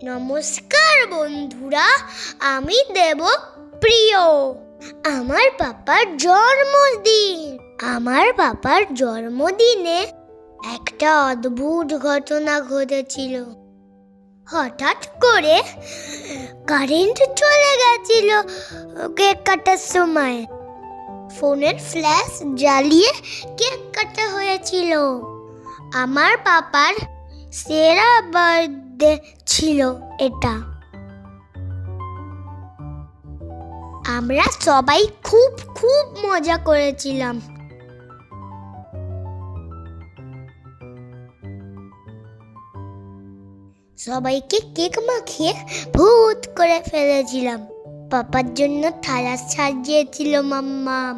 নমস্কার বন্ধুরা, আমি দেবপ্রিয়। আমার পাপার জন্মদিনে একটা অদ্ভুত ঘটনা ঘটেছিল। হঠাৎ করে কারেন্ট চলে গেছিল কেক কাটার সময়। ফোনের ফ্ল্যাশ জ্বালিয়ে কেক কাটা হয়েছিল। আমার পাপার সেরা বার্থডে ছিল এটা। আমরা সবাই খুব খুব মজা করেছিলাম। সবাইকে কেক মাখিয়ে ভূত করে ফেলেছিলাম। পাপার জন্য থালা সাজিয়েছিল মাম্মাম।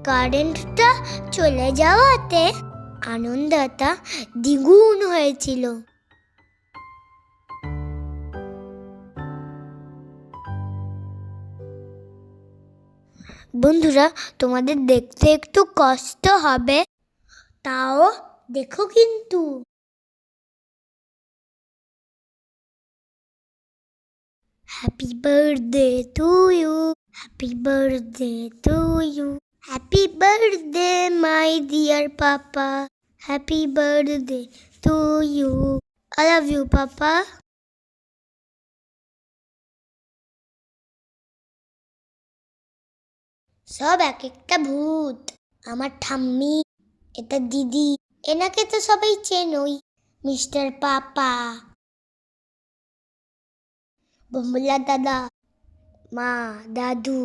কারেন্টটা চলে যাওয়াতে আনন্দটা দ্বিগুণ হয়েছিল। বন্ধুরা, তোমাদের দেখতে একটু কষ্ট হবে, তাও দেখো কিন্তু। Happy birthday to you, happy birthday to you, happy birthday my dear papa, happy birthday to you. I love you papa. সব এক একটা ভূত। আমার ঠাম্মি, এটা দিদি, এনাকে তো সবাই চেনই, মিস্টার পাপা, বম্বুলা দাদা, মা, দাদু,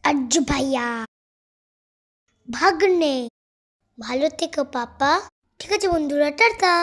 আজ্জু ভাইয়া, ভাগ্নে। ভালো থেকো পাপা। ঠিক আছে বন্ধুরা, টাটা।